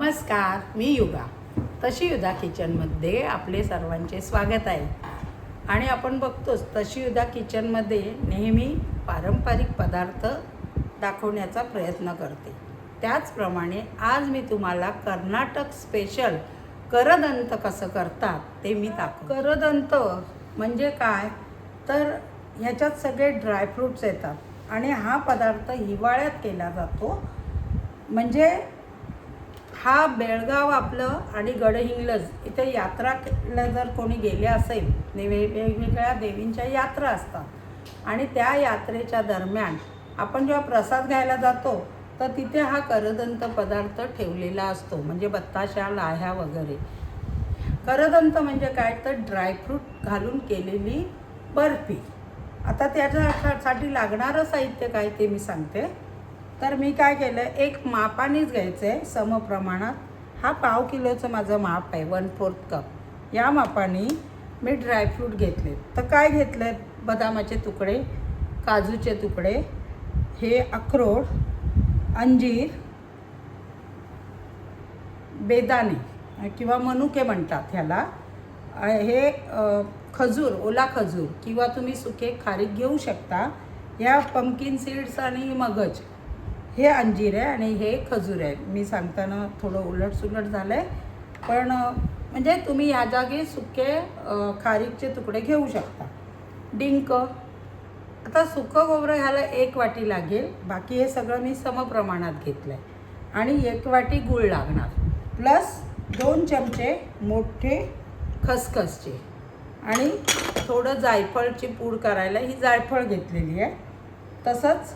नमस्कार, मी युगा. तशी युधा किचनमध्ये आपले सर्वांचे स्वागत आहे. आणि आपण बघतोच तशी युधा किचनमध्ये नेहमी पारंपरिक पदार्थ दाखवण्याचा प्रयत्न करते. त्याचप्रमाणे आज मी तुम्हाला कर्नाटक स्पेशल करदंत कसं करतात ते मी दाखव. करदंत म्हणजे काय तर ह्याच्यात सगळे ड्रायफ्रूट्स येतात आणि हा पदार्थ हिवाळ्यात केला जातो. म्हणजे हा बेळगाव आपलं आणि गडहिंग्लज इथे यात्राला जर कोणी गेले असेल, वेगवेगळ्या देवींच्या यात्रा असतात आणि त्या यात्रेच्या दरम्यान आपण जेव्हा प्रसाद घ्यायला जातो तर तिथे हा करदंत पदार्थ ठेवलेला असतो, म्हणजे बत्ताशा, लाह्या वगैरे. करदंत म्हणजे काय तर ड्रायफ्रूट घालून केलेली बर्फी. आता त्याच्यासाठी लागणारं साहित्य काय ते मी सांगते. तर मी काय केलं, एक मापानेच घ्यायचं आहे समप्रमाणात. हा 1/2 किलोचं माझं माप आहे, 1/4 कप. या मापाने मी ड्रायफ्रूट घेतले. तर काय घेतले, बदामाचे तुकडे, काजूचे तुकडे, हे अक्रोड, अंजीर, बेदाणे किंवा मनुके म्हणतात ह्याला, हे खजूर, ओला खजूर किंवा तुम्ही सुके खारीक घेऊ शकता. या पंपकिन सीड्स आणि मगज हे अंजीर आहे आणि हे खजूर आहे. मी सांगताना थोडं उलटसुलट झालं आहे, पण म्हणजे तुम्ही ह्या जागी सुके खारीकचे तुकडे घेऊ शकता. डिंक, आता सुकं खोबरं ह्याला 1 वाटी लागेल. बाकी हे सगळं मी समप्रमाणात घेतलं आहे. आणि 1 वाटी गूळ लागणार, प्लस 2 चमचे मोठे खसखसचे आणि थोडं जायफळची पूड करायला ही जायफळ घेतलेली आहे. तसंच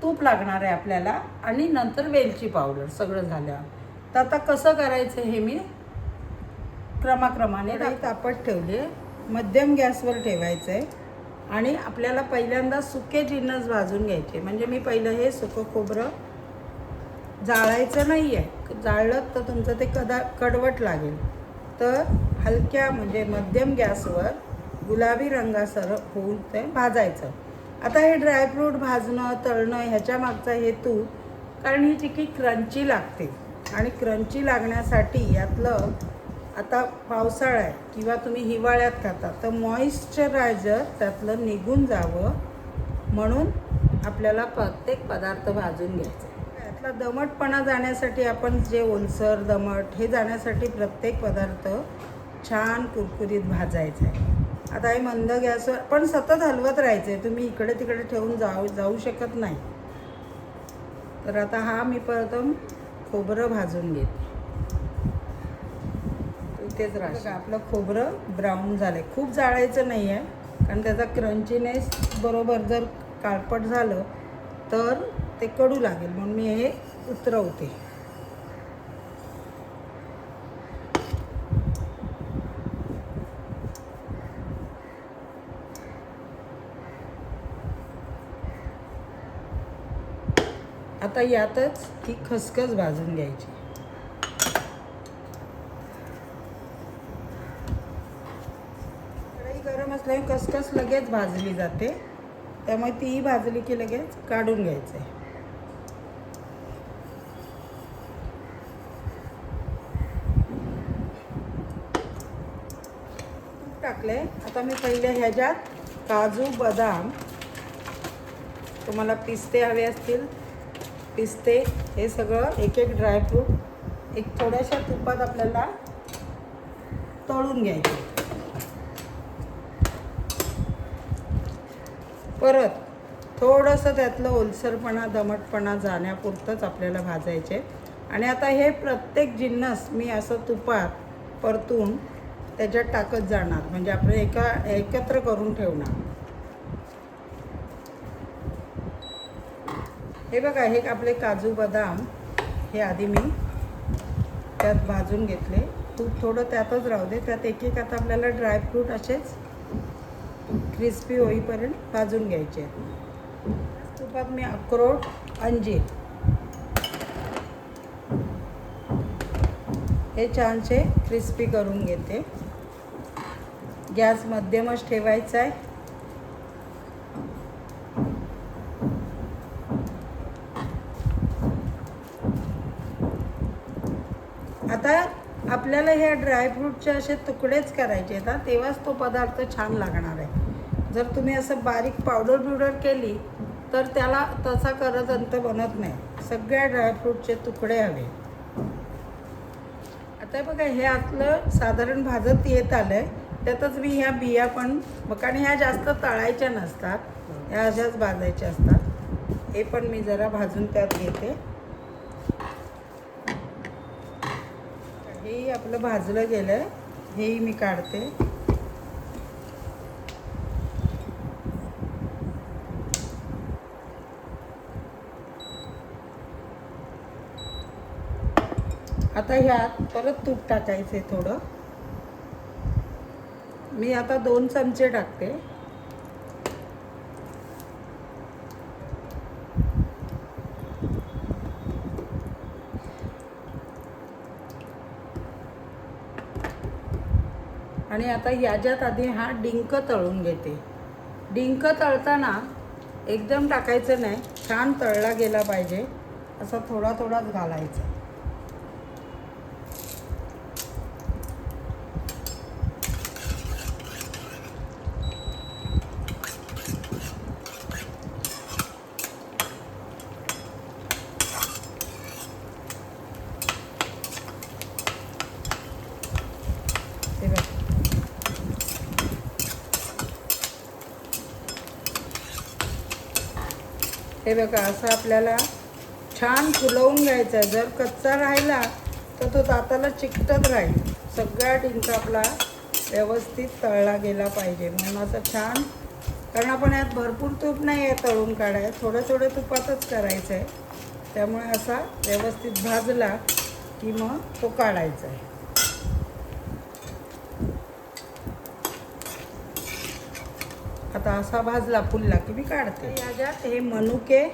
तूप लागणार आहे आपल्याला आणि नंतर वेलची पावडर. सगळं झालं. तर आता कसं करायचं हे मी क्रमाक्रमाने तापत ठेवले. मध्यम गॅसवर ठेवायचं आहे आणि आपल्याला पहिल्यांदा सुके जिन्नस भाजून घ्यायचे. म्हणजे मी पहिलं हे सुकं खोबरं जाळायचं नाही आहे. जाळलं तर तुमचं ते कडवट लागेल. तर हलक्या म्हणजे मध्यम गॅसवर गुलाबी रंगासर होऊन ते भाजायचं. आता हे ड्रायफ्रूट भाजणं, तळणं ह्याच्या मागचा हेतू, कारण ही चिक्की क्रंची लागते आणि क्रंची लागण्यासाठी यातलं, आता पावसाळा आहे किंवा तुम्ही हिवाळ्यात खाता तर मॉइश्चरायझर त्यातलं निघून जावं म्हणून आपल्याला प्रत्येक पदार्थ भाजून घ्यायचा. यातला दमटपणा जाण्यासाठी आपण जे ओलसर दमट हे जाण्यासाठी प्रत्येक पदार्थ छान कुरकुरीत भाजायचा आहे. आता हे मंद गॅसवर पण सतत हलवत राहायचं आहे. तुम्ही इकडे तिकडे ठेवून जाऊ शकत नाही. तर आता हा मी प्रथम खोबरं भाजून घेते. इथेच राहतं. आपलं खोबरं ब्राऊन झालं आहे. खूप जाळायचं नाही आहे, कारण त्याचा क्रंचीनेस बरोबर जर काळपट झालं तर ते कडू लागेल, म्हणून मी हे उतरवते. आता यातच ही खसखस भाजून घ्यायची. कढई गरम असल्यामुळे खसखस लगेच भाजली जाते, त्यामुळे तीही भाजली की लगेच काढून घ्यायचं आहे. तूप टाकले. आता मी पहिले ह्याच्यात काजू, बदाम, तुम्हाला पिस्ते हवे असतील पिस्ते, हे सगळं एक एक ड्रायफ्रूट एक थोड्याशा तुपात आपल्याला तळून घ्यायचे. परत थोडंसं त्यातलं ओलसरपणा, दमटपणा जाण्यापुरतंच आपल्याला भाजायचे. आणि आता हे प्रत्येक जिन्नस मी असं तुपात परतून त्याच्यात टाकत जाणार, म्हणजे आपण एकत्र करून ठेवणार. हे बघा, हे आपले काजू बदाम हे आधी मी त्यात भाजून घेतले. तूप थोडं त्यातच राहू दे. त्यात एक एक आता आपल्याला ड्रायफ्रूट असेच क्रिस्पी होईपर्यंत भाजून घ्यायचे. तुपात मी अक्रोड, अंजीर हे छानसे क्रिस्पी करून घेते. गॅस मध्यमच ठेवायचा आहे. आता आपल्याला ह्या ड्रायफ्रूटचे असे तुकडेच करायचे आहेत, तेव्हाच तो पदार्थ छान लागणार आहे. जर तुम्ही असं बारीक पावडर केली तर त्याला तसा करदंत बनत नाही. सगळ्या ड्रायफ्रूटचे तुकडे हवे. आता बघा हे आतलं साधारण भाजत येत आलं आहे. त्यातच मी ह्या बिया पण, कारण ह्या जास्त तळायच्या नसतात, ह्या अशाच भाजायच्या असतात. हे पण मी जरा भाजून त्यात घेते. हेही आपलं भाजलं गेलं आहे, हेही मी काढते. आता ह्यात परत तूप टाकायचं आहे थोडं. मी आता 2 चमचे टाकते. आणि आता ह्याच्यात आधी हा डिंक तळून घेते. डिंक तळताना एकदम टाकायचं नाही, छान तळला गेला पाहिजे, असा थोडा थोडाच घालायचा. हे बघा असं आपल्याला छान फुलवून घ्यायचं आहे. जर कच्चा राहिला तर तो दाताला चिकटत राहील. सगळा डिंक आपला व्यवस्थित तळला गेला पाहिजे. म्हणून असं छान, कारण आपण यात भरपूर तूप नाही आहे तळून काढाय, थोडं तुपातच करायचं आहे. त्यामुळे असा व्यवस्थित भाजला की मग तो काढायचा आहे. आता असा भाजला फुलला की मी काढते. याच्यात हे मनुके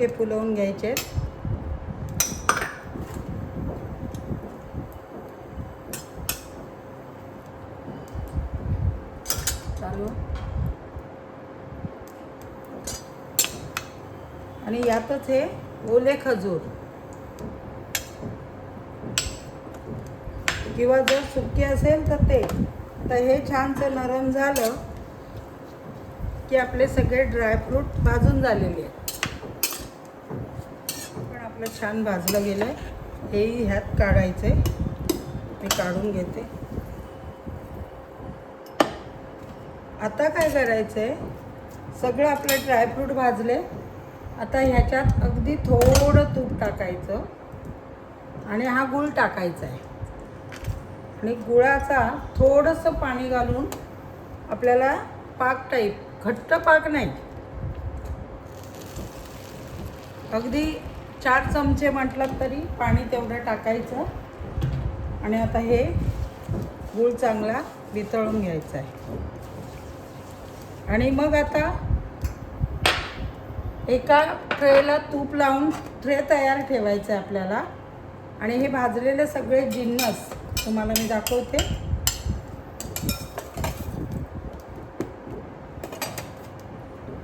फुलवून घ्यायचे. चालू. आणि यातच हे ओले खजूर किंवा जर सुके असेल तर ते. तर हे छानसं नरम झालं की आपले सगळे ड्रायफ्रूट भाजून झालेले आहेत. पण आपलं छान भाजलं गेलं आहे. हेही ह्यात काढायचं आहे. मी काढून घेते. आता काय करायचं आहे, सगळं आपले ड्रायफ्रूट भाजले. आता ह्याच्यात अगदी थोडं तूप टाकायचं आणि हा गूळ टाकायचा आहे. आणि गुळाचा थोडंसं पाणी घालून आपल्याला पाक टाईप, घट्ट पाक नाही, अगदी 4 चमचे म्हटलं तरी पाणी तेवढं टाकायचं. आणि आता हे गूळ चांगला वितळून घ्यायचा आहे. आणि मग आता एका ट्रेला तूप लावून ट्रे तयार ठेवायचं आहे आपल्याला. आणि हे भाजलेले सगळे जिन्नस तुम्हाला मी दाखवते.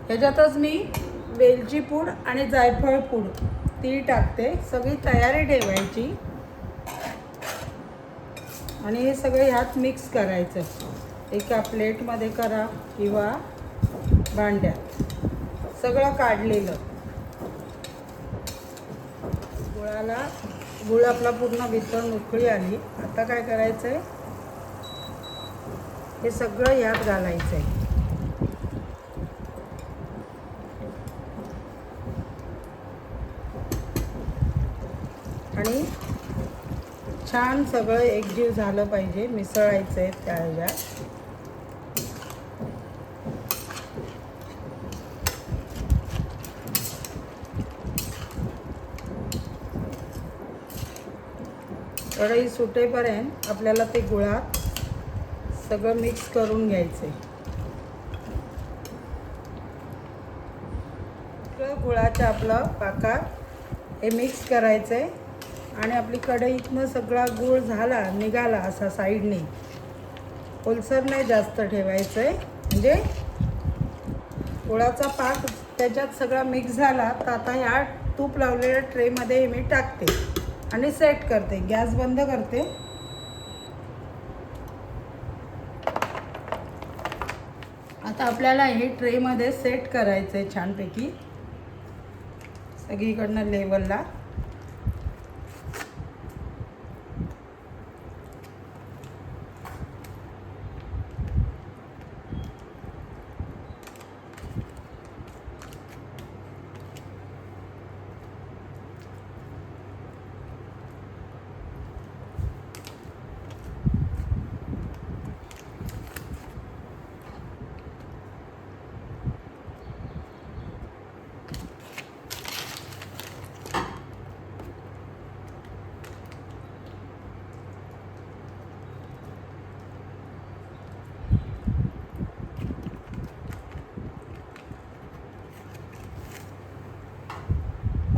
ह्याच्यातच मी वेलची पूड आणि जायफळ पूड ती टाकते. सगळी तयारी ठेवायची आणि हे सगळं ह्यात मिक्स करायचं. एका प्लेटमध्ये करा किंवा भांड्यात. सगळं काढलेलं गुळ आपला पूर्ण वितळून उकळी आली. आता काय करायचं आहे, हे सगळं यात घालायचं आहे. आणि छान सगळं एकजीव झालं पाहिजे, मिसळायचं आहे त्या ह्याच्यात. कढई सुटेपर्यंत आपल्याला ते गुळात सगळं मिक्स करून घ्यायचं आहे. गुळाच्या आपलं पाकात हे मिक्स करायचं आहे. आणि आपली कढईतनं सगळा गूळ झाला, निघाला असा साईडने. ओलसर नाही जास्त ठेवायचं आहे, म्हणजे गुळाचा पाक त्याच्यात सगळा मिक्स झाला तर आता ह्या तूप लावलेल्या ट्रेमध्ये मी टाकते आणि सेट करते. गॅस बंद करते. आता आपल्याला हे ट्रेमध्ये सेट करायचं आहे छानपैकी सगळीकडनं लेवलला.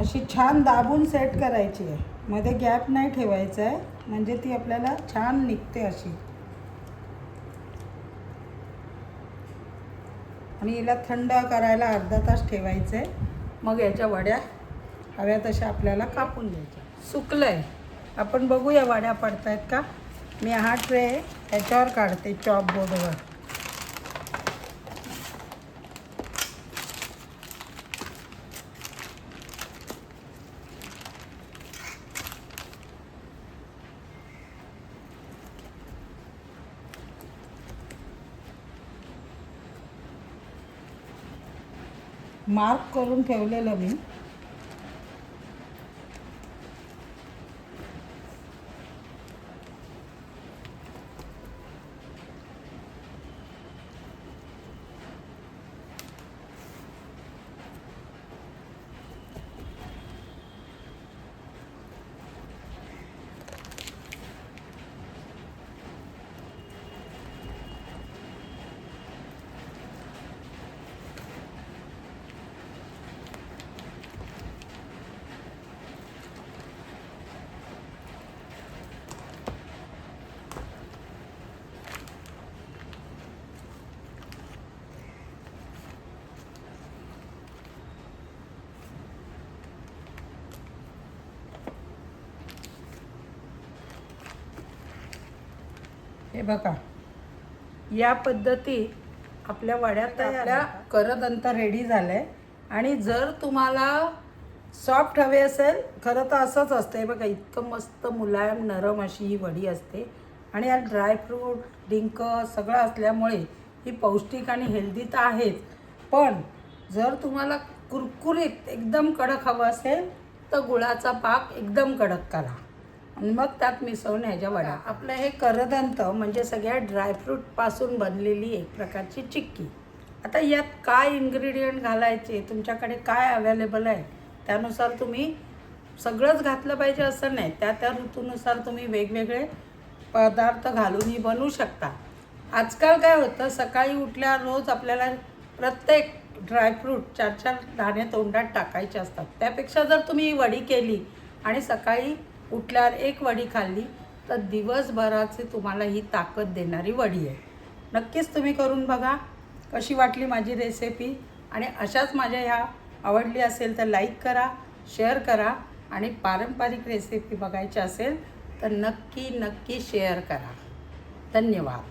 अशी छान दाबून सेट करायची आहे. मध्ये गॅप नाही ठेवायचा आहे म्हणजे ती आपल्याला छान निघते अशी. आणि हिला थंड करायला अर्धा तास ठेवायचं आहे. मग याच्या वड्या हव्या तशा आपल्याला कापून द्यायच्या. सुकलं आहे. आपण बघूया वड्या पडत आहेत का. मी हा ट्रे याच्यावर काढते चॉप बोर्डवर. मार्क करून ठेवलेलं मी. हे बघा या पद्धतीत आपल्या वड्या आपल्या करदंत रेडी झालं आहे. आणि जर तुम्हाला सॉफ्ट हवे असेल, खरं तर असंच असतं. हे बघा इतकं मस्त मुलायम नरम अशी ही वडी असते. आणि यात ड्रायफ्रूट डिंक सगळं असल्यामुळे ही पौष्टिक आणि हेल्दी तर आहेच. पण जर तुम्हाला कुरकुरीत एकदम कडक हवं असेल तर गुळाचा पाक एकदम कडक करा आणि मग त्यात मिसळून ह्याच्या वड्या. आपलं हे करदंत म्हणजे सगळ्या ड्रायफ्रूटपासून बनलेली एक प्रकारची चिक्की. आता यात काय इन्ग्रेडियंट घालायचे, तुमच्याकडे काय अवेलेबल आहे त्यानुसार तुम्ही सगळंच घातलं पाहिजे असं नाही. त्या त्या ऋतूनुसार तुम्ही वेगवेगळे पदार्थ घालूनही बनवू शकता. आजकाल काय होतं, सकाळी उठल्या रोज आपल्याला प्रत्येक ड्रायफ्रूट 4-4 दाणे तोंडात टाकायचे असतात. त्यापेक्षा जर तुम्ही ही वडी केली आणि सकाळी उठल्यावर एक वडी खाल्ली तर दिवसभराची तुम्हाला ही ताकद देणारी वडी आहे. नक्कीच तुम्ही करून बघा. कशी वाटली माझी रेसिपी. आणि अशाच माझ्या ह्या आवडली असेल तर लाईक करा, शेअर करा. आणि पारंपरिक रेसिपी बघायची असेल तर नक्की शेअर करा. धन्यवाद.